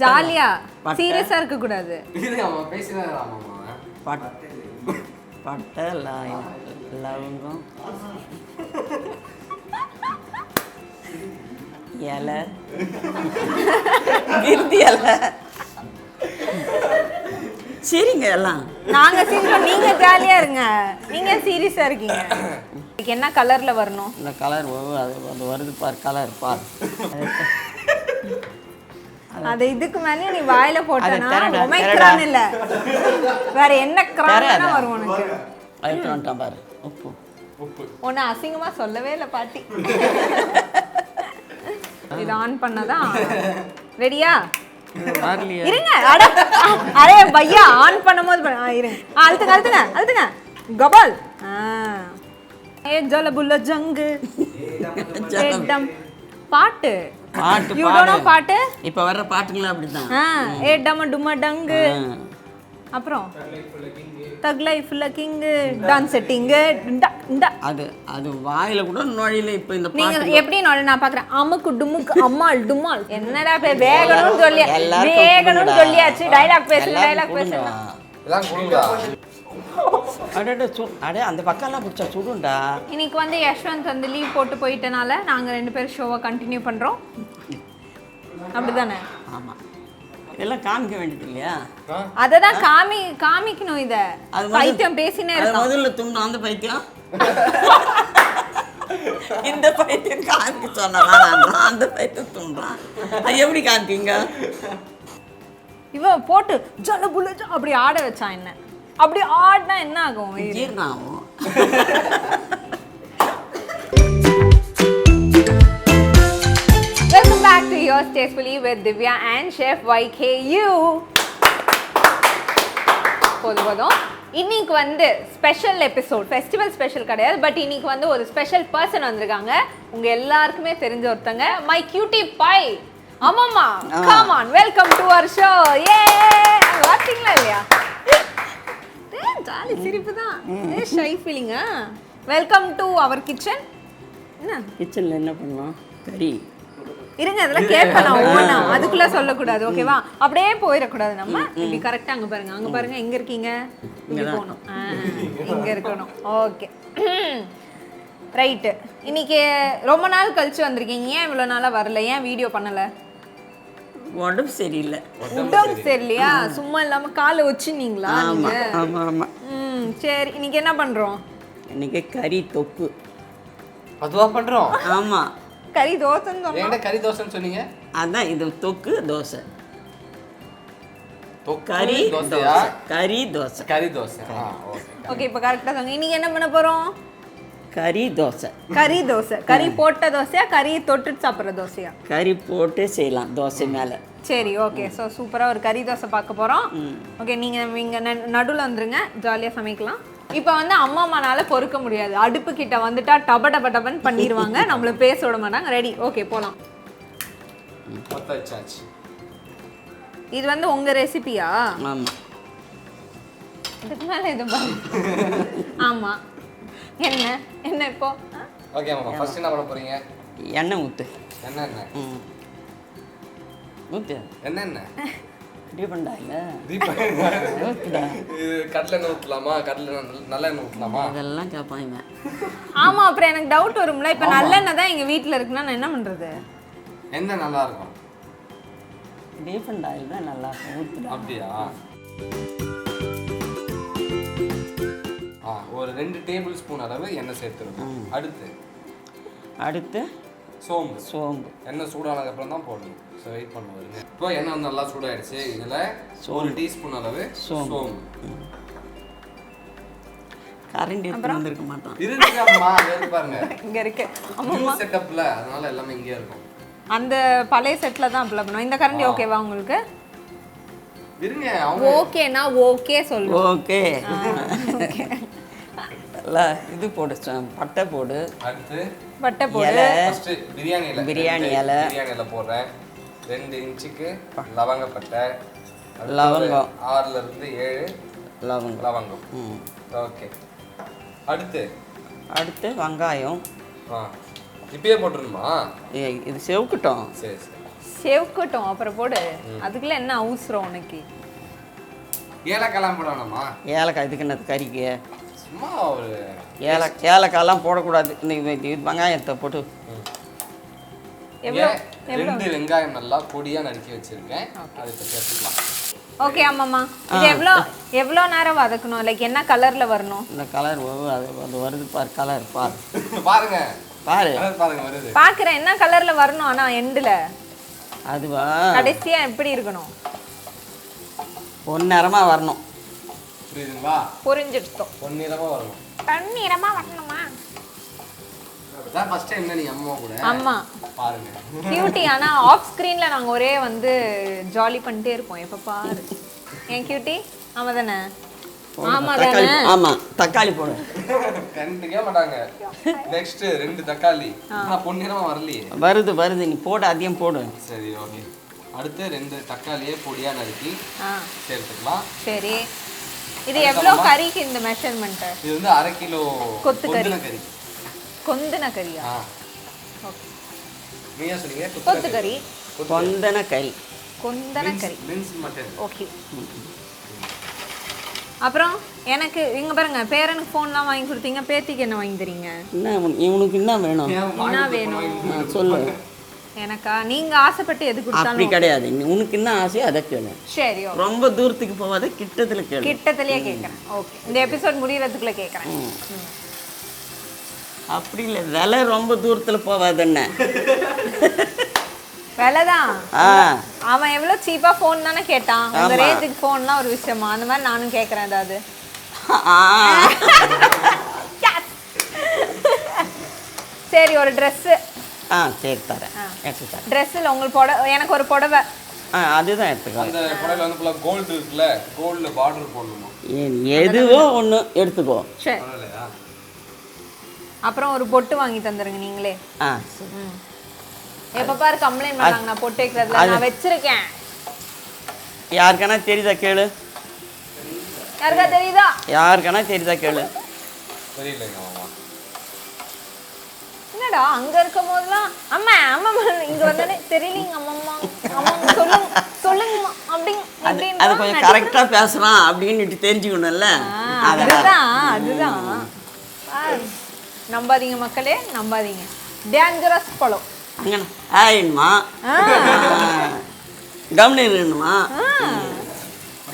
ஜாலியா சீரியஸா இருக்க கூடாது. பட்டை லவங்கம் இலை விருதி இலை. சரிங்க எல்லாம் நாங்க சீரியஸ், நீங்க ஜாலியா இருங்க. நீங்க சீரியஸா இருக்கீங்க. என்ன கலர்ல வரணும்? இந்த கலர் அது வருது பார், கலர் பார். அது இதுக்கு மேலே நீ வாயில போட்டனா ஒமைக்ரான் இல்ல வேற என்ன கிரானா வரும் உனக்கு. ஐட்டு வந்துட்டான் பாரு. உப்பு உப்பு ஒன்னு அசிங்கமா சொல்லவே இல்ல பாட்டி. இது ஆன் பண்ணதான் ரெடியா? இருங்க. அரே பையா ஆன் பண்ணும்போது இருங்க. அழுத்துங்க கபால். ஏ ஜலபுல்ல ஜங்கு ஏடம் பாட்டு. யூ டோன்ட் நோ பாட்டு? இப்ப வர்ற பாட்டுங்களா அப்படிதான். ஏ டம டும டங்கு. அப்புறம் தக் லைஃப்ல கிங் டான்ஸ் செட்டிங் அது அது வாயில கூட நுழையில. இப்ப இந்த நீங்க எப்படி நுழைய நான் பாக்குறேன். அமுக்கு டுமுக்கு அம்மாள் டுமால். என்னடா வேகணும்னு சொல்லியாச்சு. டைலாக் பேசுங்க எல்லாம் கொடுங்கடா. அடே அந்த பக்கம்லாம் பிடிச்சா சுடுண்டா. இன்னைக்கு வந்து யஷ்வந்த் வந்து லீவ் போட்டு போயிட்டனால நாங்க 2 பேரும் ஷோவை கண்டினியூ பண்றோம். அப்படிதானே? ஆமா. இதெல்லாம் காமிக்க வேண்டியது இல்லையா? அததான் காமிக்கணும். இத பைத்தியம் பேசினே இருக்கு. முதல்ல துண்டு அந்த பைத்தியம் இந்த பைத்தியம் காமிக்க சொன்னா அந்த பைத்தியம் துண்டான். அது எப்படி காமிப்பீங்க? இவன் போட்டு ஜலபுல அப்படி ஆட வச்சான். என்ன அப்படி ஆடினா என்ன ஆகும்? ஜீரணம் ஆகும். Welcome back to Yours Tastefully with Divya and Chef YKU. போதும். இன்னைக்கு வந்து ஸ்பெஷல் எபிசோட், ஃபெஸ்டிவல் ஸ்பெஷல் கிடையாது. பட் இன்னைக்கு வந்து ஒரு ஸ்பெஷல் பர்சன் வந்திருக்காங்க. உங்க எல்லாருக்குமே தெரிஞ்ச ஒருத்தங்க, மை கியூட்டி பாய் அம்மம்மா. Come on, welcome to our show. ஏ வாட்சிங்களா இல்லையா? ஜாலி சிரிப்பு தான். ஷை ஃபீலிங்கா? Welcome to our kitchen. என்ன கிச்சன்ல என்ன பண்ணலாம்? கறி. இருங்க, அதெல்லாம் கேட்பேன் நான் ஓனா. அதுக்குள்ள சொல்லக்கூடாது, ஓகேவா? அப்படியே போயிடக்கூடாது. நம்ம இப்படி கரெக்டா அங்க பாருங்க. எங்க இருக்கீங்க? இங்க போகணும். இங்க இருக்கணும். Okay right. இன்னைக்கு ரொம்ப நாள் கழிச்சு வந்திருக்கீங்க. ஏன் இவ்வளவு நாளா வரல? ஏன் வீடியோ பண்ணல? உடம்பு சரியில்லை. உடம்பு சரியில்லையா? சும்மா இல்லாம காலை வச்சுனீங்களா நீங்க? ஆமா. சரி, இன்னைக்கு என்ன பண்றோம்? இன்னைக்கு கறி தொக்கு. அதுவா பண்றோம்? ஆமா. கறி தோசைன்னு சொன்னா. ஏன்டா கறி தோசைன்னு சொன்னீங்க? அதான் இது தொக்கு தோசை. கறி தோசையா? கறி தோசை. கறி தோசை. ஓகே, இப்போ கரெக்டா சொல்லுங்க. இன்னைக்கு என்ன பண்ண போறோம்? கறி தோசை. கறி தோசை. கறி போட்ட தோசையா, கறி தொட்டு சாப்பிட்ற தோசையா? கறி போட்டு செய்யலாம் தோசை மேலே. சரி, ஓகே. ஸோ சூப்பராக ஒரு கறி தோசை பார்க்க போகிறோம். ஓகே, நீங்கள் இங்கே நடுவில் வந்துருங்க, ஜாலியாக சமைக்கலாம். இப்போ வந்து அம்மானால பொறுக்க முடியாது. அடுப்பு கிட்ட வந்துட்டா டபன்னு பண்ணிடுவாங்க. நம்மள பேச விட மாட்டாங்க. ரெடி? ஓகே, போகலாம். இது வந்து உங்கள் ரெசிபியா? ஆமாம். இதுக்கு மேலே இது ஆமாம். என்ன இப்போ? ஓகே மாமா, ஃபர்ஸ்ட் என்ன பண்ண போறீங்க? எண்ணெய் ஊத்து. என்ன ஊத்து. என்ன தீபண்டா இல்ல? ஊத்துடா. இது கடலை எண்ணெய் ஊத்தலாமா? கடலை நல்ல எண்ணெய் ஊத்தலாமா? அதெல்லாம் கேட்பாங்க. ஆமா, அப்புறம் எனக்கு டவுட் வரும்ல. இப்போ நல்லெண்ணெய் தான் எங்க வீட்ல இருக்குன்னா நான் என்ன பண்றது? என்ன நல்லா இருக்கும்? தீபண்டா இல்ல நல்லா இருக்கும். ஊத்துடா. அப்படியா? ஒரு 2 டேபிள் ஸ்பூன் அளவு எண்ணெய் சேர்த்துருக்கோம். அடுத்து சோம்பு. எண்ணெய் சூடானதுக்கு அப்புறம் தான் போடணும். ஸோ வெயிட் பண்ண வருங்க. இப்போ எண்ணெய் வந்து நல்லா சூடாயிடுச்சு. இதில் 1 டீஸ்பூன் அளவு சோம்பு. கரண்டி எடுத்து வந்திருக்க மாட்டான். இருக்குங்கம்மா, அது பாருங்க. இங்க இருக்கு. அம்மா செட்டப்ல, அதனால எல்லாமே இங்கே இருக்கும். அந்த பழைய செட்ல தான் அப்ளை பண்ணுவோம். இந்த கரண்டி ஓகேவா உங்களுக்கு? இருங்க. ஓகேனா ஓகே சொல்லு. ஓகே. இது போடு, பட்டை போடு. அடுத்து பட்டை போடு. ஃபர்ஸ்ட் பிரியாணி இலை போடுறேன். 2 இன்ச்சுக்கு லவங்கப்பட்டை. லவங்கம் 6ல இருந்து 7 லவங்கம். ஓகே. அடுத்து வெங்காயம். இப்பயே போட்டுருமா? இது செவுக்கட்டும். சரி. செவக்கட்டும் அப்புறம் போடு. அதுக்குள்ள என்ன அவசரம் உனக்கு? ஏலக்காய்லாம் போடணுமா? ஏலக்காய் இதுக்கு என்னது கறிக்கு? சும்மா ஒரு ஏலக்காயெல்லாம் போடக்கூடாது. இந்த வெங்காயத்தை போட்டு எவ்வளோ? 2 வெங்காயம் நல்லா பொடியா நறுக்கி வச்சிருக்கேன். அதை இப்போ சேர்த்துக்கலாம். ஓகே அம்மாம்மா, இது எவ்வளோ நேரம் வதக்கணும்? லைக் என்ன கலர்ல வரணும்? இந்த கலர் அது வருது பாரு, கலர் பாரு. பாருங்க பாரு பாருங்க வருது. பார்க்குறேன் என்ன கலர்ல வரணும். ஆனா எண்டில் அதுவா கடைசியா எப்படி இருக்கணும்? பொன்னிறமா வரணும். புரியுதுங்களா? புரிஞ்சிடுத்தோம். பொன்னிறமா வரணும். தண்ணீரமா வரணுமா? அதான் ஃபர்ஸ்ட் டைம் நீ அம்மா கூட. ஆமா பாருங்க கியூட்டி. ஆனா ஆஃப் ஸ்கிரீன்ல நாங்க ஒரே வந்து ஜாலி பண்ணிட்டே இருப்போம் எப்ப பாரு. ஏன் கியூட்டி? ஆமா தானே? ஆமா தானே? ஆமா, தக்காளி போடு. கண்டுக்கவே மாட்டாங்க. நெக்ஸ்ட் 2 தக்காளி. நான் பொன்னிறமா வரலையே. வருது நீ போடு, அதையும் போடு. சரி ஓகே. அடுத்து 2 தக்காளியே பொடியா நறுக்கி சேர்த்துக்கலாம். சரி, இது எவ்வளோ கறிக்கு இந்த மெஷர்மெண்ட்? இது வந்து 1/2 கிலோ கொத்துன கறி. கொந்தன கறியா? ஓகே. நீங்க சொல்லுங்க. கொத்து கறி. கொந்தன கறி. மின்ஸ்ட் மட்டன். ஓகே. அப்புறம் எனக்கு இங்க பாருங்க, பேரனுக்கு ஃபோன்லாம் வாங்கி கொடுத்தீங்க, பேத்திக்கு என்ன வாங்கி தரீங்க? என்ன இவனுக்கு என்ன வேணும்? என்ன வேணும் சொல்லு. எனக்கா? நீங்க ஆசைப்பட்டு எது கொடுத்தாலும் அப்படி கிடையாது. உனக்கு என்ன ஆசையோ அதை கேளு. சரி, ரொம்ப தூரத்துக்கு போகாத, கிட்டத்துல கேளு. கிட்டத்துலயே கேட்கறேன். ஓகே, இந்த எபிசோட் முடியறதுக்குள்ள கேட்கறேன். அப்படி இல்லை, விலை ரொம்ப தூரத்துல போகாதன்னு. விலைதான். அவன் எவ்வளவு சீப்பா போன் தானே கேட்டான். அந்த ரேஞ்சுக்கு போன்லாம் ஒரு விஷயமா? அந்த மாதிரி நானும் கேட்கறேன் ஏதாவது. சரி, ஒரு ட்ரெஸ். சரி தரேன். ட்ரெஸ்ஸில் உங்களுக்கு எனக்கு ஒரு புடவை. அதுதான் எடுத்துக்கோ. அந்த புடவைல வந்து ஃபுல்லா கோல்ட் இருக்குல்ல, கோல்ட்ல பார்டர் போடணுமா? எதுவோ ஒன்று எடுத்துக்கோ. சரி. அப்புறம் ஒரு பொட்டு வாங்கி தந்துருங்க நீங்களே. எப்ப பாரு கம்ப்ளைண்ட் பண்ணாங்க நான் பொட்டு வைக்கிறதுல. நான் வச்சிருக்கேன். யாருக்கானா தெரியுதா கேளு. யாருக்கானா தெரியுதா கேளு. தெரியலங்க மாமா. என்னடா அங்க இருக்கும் போதெல்லாம் அம்மா அம்மா இங்க வந்தானே தெரியலீங்க அம்மா அம்மா சொல்லுங்க அப்படி அது கொஞ்சம் கரெக்டா பேசுறான் அப்படின்னு தெரிஞ்சுக்கணும்ல. அதுதான் நம்பாதீங்க மக்களே, நம்பாதீங்க. டேஞ்சரஸ் பழம். ஆயிடுமா? கம்னு இருமா,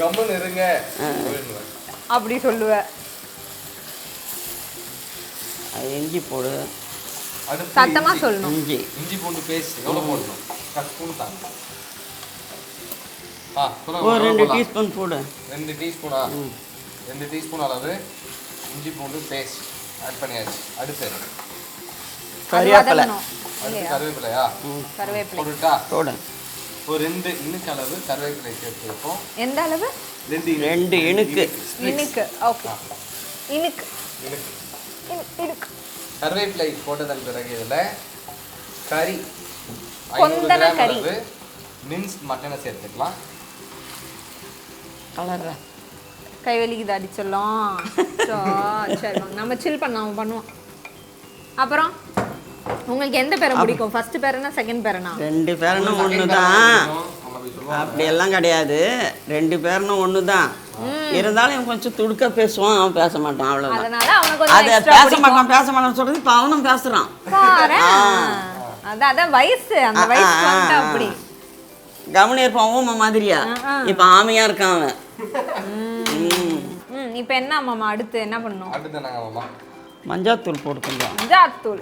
கம்னு இருங்க அப்படி சொல்லுவ. இஞ்சி போடு. சத்தமா சொல்லணும். இஞ்சி பூண்டு பேஸ்ட் எவ்வளவு போடணும்? 10 ஸ்பூன் தாங்க. ஒரு 2 டீஸ்பூன் போடு. 2 டீஸ்பூனா? 2 டீஸ்பூன் அளவு இஞ்சி பூண்டு பேஸ்ட் ஆட் பண்ணியாச்சு. அடுத்து கருவேப்பிலையா? கருவேப்பிலை போட்டுட்டா? போடு. ஒரு 2 இனுக்கு அளவு கருவேப்பிலை சேர்த்துருக்கோம். எந்த அளவு? 2 இனுக்கு. இனுக்கு. ஓகே. இனுக்கு. கருவேப்பிலை போட்டதன் பிறகு இதுல கறி கொந்தன கறி மின்ஸ்ட் மட்டனை சேர்த்துக்கலாம். கலரா கை வலிக்குது அடிச்சலாம். சரி நம்ம சில் பண்ணுவோம். அப்புறம் உங்களுக்கு எந்த பேரை பிடிக்கும்? First பேரனா second பேரனா? 2 பேரும் ஒண்ணுதான். அப்படி எல்லாம் கிடையாது, 2 பேரும் ஒண்ணுதான். இருந்தாலும் கொஞ்சம் துடுக்க பேசுவான், அவன் பேச மாட்டான், அவ்வளவுதான். அதனால அவனுக்கு கொஞ்சம் அத பேச மாட்டான் சொல்றது இப்ப அவனும் பேசுறான். அதான் வயசு, அந்த வயசு வந்து அப்படி கவனம் இருப்பான். ஊமை மாதிரியா இப்ப ஆமையா இருக்கான் அவன். இப்ப என்ன மாமா அடுத்து என்ன பண்ணணும்? அடுத்து என்னங்க மாமா? மஞ்சாத்தூள் போடு. கொஞ்சம் மஞ்சாத்தூள்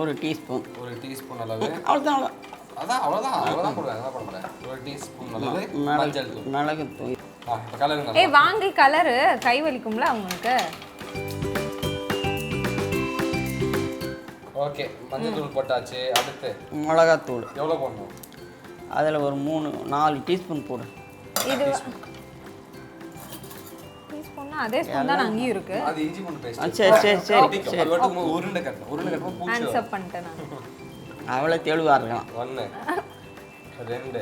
ஒரு டீஸ்பூன். ஒரு டீஸ்பூன் அளவு. அவ்வளவுதான் போடுவேன். என்ன பண்றேன்? ஒரு டீஸ்பூன் அளவு மஞ்சள் தூள். மிளகு தூள். கலருங்க. ஏய் வாங்கி கலரு கை வலிக்கும்ல உங்களுக்கு. ஓகே, மஞ்சள் தூள் போட்டாச்சு. அடுத்து மிளகாத்தூள். எவ்வளவு போடணும்? அதுல ஒரு 3-4 டீஸ்பூன் போடு. இது அதே ஸ்பூன் தான் அங்கேயும் இருக்கு. அது இஞ்சி பூண்டு பேஸ்ட். சரி. உருண்டை கட்டணும். ஆன்சர் பண்ணிட்டேன் நான். அவ்வளவு தெளிவா இருக்கலாம். 1 2.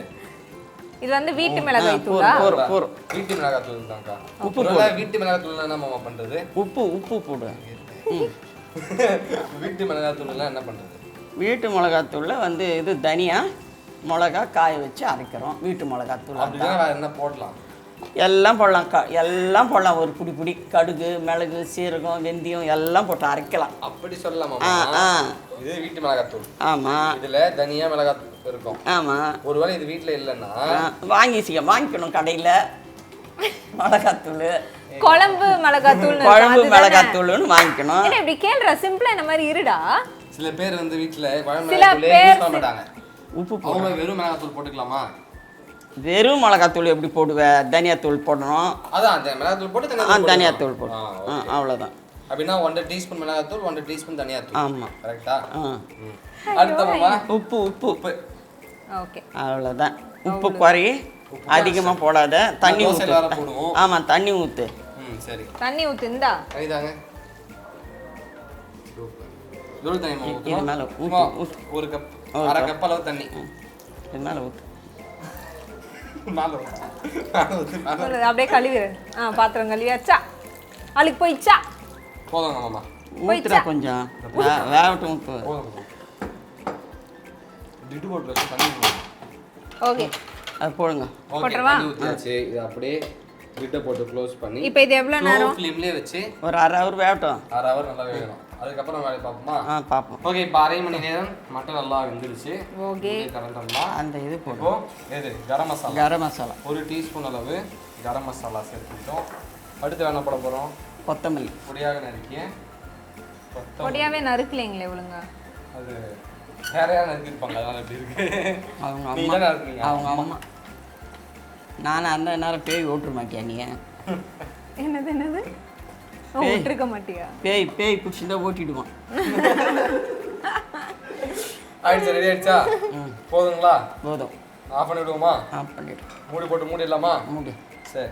இது வந்து வீட்டு மிளகாய் தூளா? வீட்டு மிளகாய் தூள் தான்க்கா. உப்பு போடு. வீட்டு மிளகாய் தூள்னா என்ன மாமா பண்றது? உப்பு போடு. வீட்டு மிளகாய் தூள்னா என்ன பண்றது? வீட்டு மிளகாய் தூள்ல வந்து இது தனியா மிளகா காய வச்சு அரைக்கிறோம். வீட்டு மிளகாத்தூள் அப்படிதான் வேற என்ன போடலாம்? எல்லாம் போடலாம். எல்லாம் போடலாம். ஒரு புடி கடுகு, மிளகு, சீரகம், வெந்தயம் எல்லாம் போட்டு அரைக்கலாம். அப்படி சொல்லலாமா? இது வீட்டு மிளகாத்தூள். ஆமாம். இதுல தனியா மிளகாத்தூள் இருக்கும். ஆமாம். ஒருவேளை இது வீட்டில் இல்லைன்னா வாங்கிக்கணும் கடையில் மிளகாத்தூள். குழம்பு மிளகாத்தூள் மிளகாத்தூள்னு வாங்கிக்கணும். இப்படி கேள்ற சிம்பிளா இந்த மாதிரி இருடா. சில பேர் வந்து வீட்டில் குழம்பு மிளகாத்தூள் யூஸ் பண்ண மாட்டாங்க. உப்பு அவங்க வெறும் மிளகாத்தூள் போட்டுக்கலாமா? வெறும் மிளகாத்தூள் எப்படி போடுவேன்? தனியாத்தூள் போடணும். அதான் மிளகாத்தூள் போட்டு தனியாத்தூள் போடும். அவ்வளோதான். அப்படின்னா 1 டீஸ்பூன் மிளகாத்தூள் 1 டீஸ்பூன் தனியாத்தூள். ஆமாம். கரெக்டா? அடுத்தமா உப்பு. ஓகே. அவ்வளோதான். உப்பு குறை அதிகமாக போடாத. தண்ணி ஊற்று. ஆமாம், தண்ணி ஊற்று. சரி, தண்ணி ஊற்று. இந்தா இதாங்க. தூள் தண்ணி இது மேலே ஊற்று. ஒரு கப், அரை கப் அளவு தண்ணி இது மேலே ஊற்று. அப்படியே கழுவிடு. பாத்திரம் கழுவியாச்சா? அழுக்கு போயிச்சா? போதுங்க மாமா. ஊற்றுடா கொஞ்சம். வேகட்டும் ஊற்று. டிட்டு போட்டு வச்சு தண்ணி. ஓகே, அது போடுங்க. போட்டுறவா? ஊற்றியாச்சு. இது அப்படியே லிட்டை போட்டு க்ளோஸ் பண்ணி இப்போ இது எவ்வளோ நேரம்? ஃப்ளேம்லேயே வச்சு ஒரு அரை ஹவர் வேகட்டும். அரை ஹவர் நல்லா வேகணும். அதுக்கப்புறம் வேலையை பார்ப்போமா? பார்ப்போம். ஓகே, இப்போ 1/2 மணி நேரம் மட்டன் நல்லா வெந்துடுச்சு. ஓகே, கலந்துடலாம். அந்த இது போடுவோம். எது? கரம் மசாலா. கரம் மசாலா 1 டீஸ்பூன் அளவு கரம் மசாலா சேர்த்துக்கிட்டோம். அடுத்து என்ன போட போகிறோம்? கொத்தமல்லி பொடியாக நறுக்கிய பொடியாவே நறுக்கலைங்களே ஒழுங்கா. அது வேறையாக நறுக்கிருப்பாங்க, அதனால எப்படி இருக்கு? அவங்க அம்மா. நானும் அந்த நேரம் பேய் ஓட்டுற மாட்டியா நீ? என்னது? விட்டுருக்க மாட்டியா? பேய் பிடிச்சிருந்தா ஓட்டிடுவான். ஆயிடுச்சு, ரெடி ஆயிடுச்சா? போதுங்களா? போதும். ஆஃப் பண்ணி விடுவோமா? ஆஃப் பண்ணிட்டு மூடி போட்டு மூடிடலாமா? மூடி. சரி,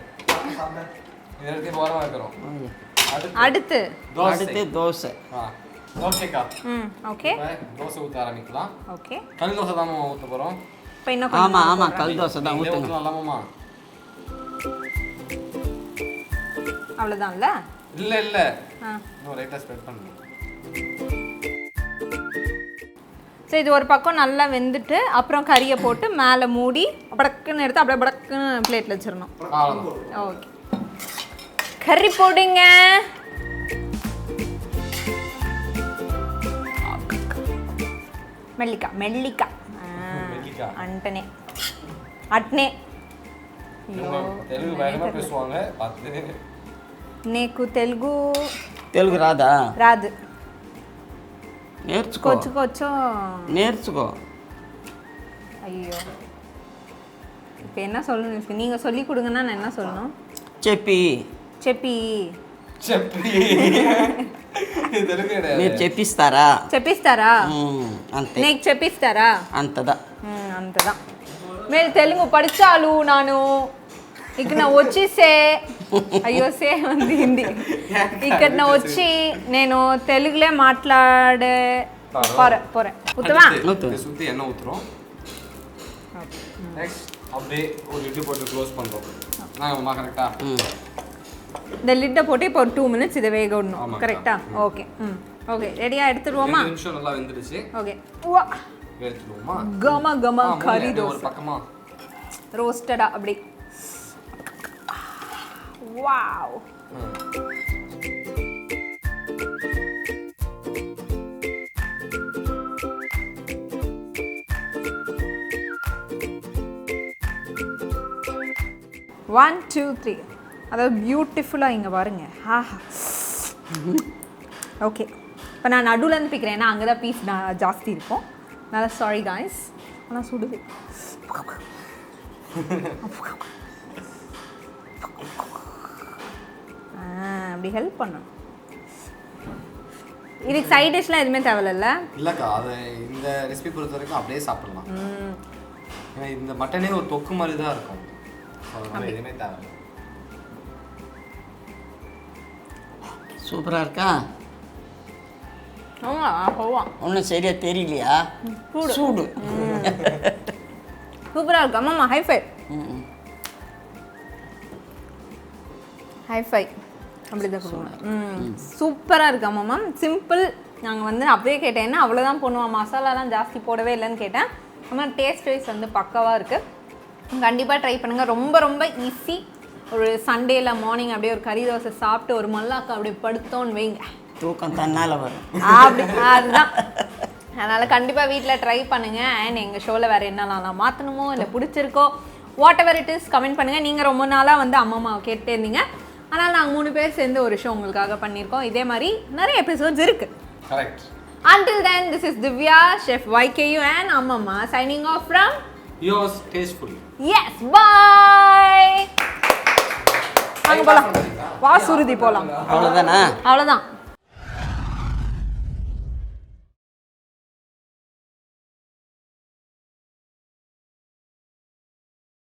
இதை எடுத்து இப்போ வரமா இருக்கிறோம். அடுத்து தோசை. தோசைக்கா. ஓகே, தோசை ஊற்ற ஆரம்பிக்கலாம். ஓகே. கல் தோசை தான் ஊற்ற போகிறோம். இப்போ இன்னும் ஆமாம் கல் தோசை தான் ஊற்றணும். நல்லாமாம்மா? அவ்வளோதான்ல? இல்லை இன்னும் ரைட்டாக ஸ்ப்ரெட் பண்ணணும். சரி, இது ஒரு பக்கம் நல்லா வெந்துட்டு அப்புறம் கறியை போட்டு மேலே மூடி படக்குன்னு எடுத்து அப்படியே படக்குன்னு பிளேட்டில் வச்சிடணும். ஓகே, கறி போடுங்க. மெல்லிக்கா அண்டனே అట్నే తెలుగు బాగా பேசுவாங்க பார்த்து. నీకు తెలుగు రాదు. నేర్చుకో. ஐயோ, இப்போ என்ன சொல்லணும்? நீங்கள் சொல்லி கொடுங்கன்னா நான் என்ன சொல்லணும்? చెప్పి మీరు చెప్పిస్తారా అంతే. నీకు చెప్పిస్తారా? అంతదా. మీరు తెలుగు పడిచాలు నాను ఇక్కడ వచ్చేసే అయ్యో సే ఉంది హిందీ. ఇక్కడ వచ్చి నేను తెలుగులే మాట్లాడే పోరే ఉత్తమా சுற்றி எண்ணெய் ஊற்றுறோம். நெக்ஸ்ட் அப்படியே ஒரு லிட்டு போட்டு க்ளோஸ் பண்ணுறோம். நாங்கள் கரெக்டா? இந்த லிட்டை போட்டு இப்போ ஒரு 2 மினிட்ஸ் இதை வேக விடணும். கரெக்டா? ஓகே. ஓகே, ரெடியாக எடுத்துருவோமா? 2 நிமிஷம் நல்லா வெந்துடுச்சு. ஓகே. வா, எடுத்துடுவோமா? கம கறி தோசை ஒரு பக்கமா ரோஸ்டடா அப்படி. வாவ். One two three. அதாவது பியூட்டிஃபுல்லாக இங்கே பாருங்க. ஓகே, இப்போ நான் நடுவுலேருந்து பிக்கிறேன், ஏன்னா அங்கே தான் பீஸ் ஜாஸ்தி இருக்கும். நல்லா சாரி காய்ஸ், ஆனால் சுடுது. அப்படி ஹெல்ப் பண்ணணும். இதுக்கு சைட் டிஷ்லாம் எதுவுமே தேவையில்ல. இல்லைக்கா, அது இந்த ரெசிபி பொறுத்த வரைக்கும் அப்படியே சாப்பிடலாம். ஏன்னா இந்த மட்டனே ஒரு தொக்கு மாதிரி தான் இருக்கும். அதனால எதுவுமே தேவையில்லை. சூப்பராக இருக்கா? ஒன்றும் சரியா தெரியலையா? சூடு சூப்பராக இருக்கு. அம்மா ஹைஃபை அப்படி தான் கொடுக்கணும். சூப்பராக இருக்கு அம்மா. சிம்பிள். நாங்கள் வந்து அப்படியே கேட்டேன், என்ன அவ்வளோதான் போடுவோம், மசாலாலாம் ஜாஸ்தி போடவே இல்லைன்னு கேட்டேன். ஆனால் டேஸ்ட் வைஸ் வந்து பக்காவாக இருக்குது. கண்டிப்பாக ட்ரை பண்ணுங்கள். ரொம்ப ரொம்ப ஈஸி. ஒரு சண்டேல மார்னிங் அப்படியே ஒரு கறி தோசை சாப்பிட்டு ஒரு மல்லாக்கா அப்படியே படுத்தோன்னு வைங்க, தூக்கம் தன்னால் வரும். அப்படி அதுதான். அதனால் கண்டிப்பாக வீட்டில் ட்ரை பண்ணுங்கள். அண்ட் எங்கள் ஷோவில் வேறு என்னெல்லாம் நான் மாற்றணுமோ இல்லை பிடிச்சிருக்கோ what ever it is comment பண்ணுங்கள். நீங்கள் ரொம்ப நாளாக வந்து அம்மாவை கேட்டே இருந்தீங்க. ஆனால் நாங்கள் 3 பேர் சேர்ந்து ஒரு ஷோ உங்களுக்காக பண்ணியிருக்கோம். இதே மாதிரி நிறைய எபிசோட்ஸ் இருக்குது. Correct. Until then, this is Divya, Chef YKU and Amma signing off from Yours Tastefully. Yes, bye. அங்க போலாம். வா சுருதி போலாம். அவ்வளோதானா? அவ்வளோதான்.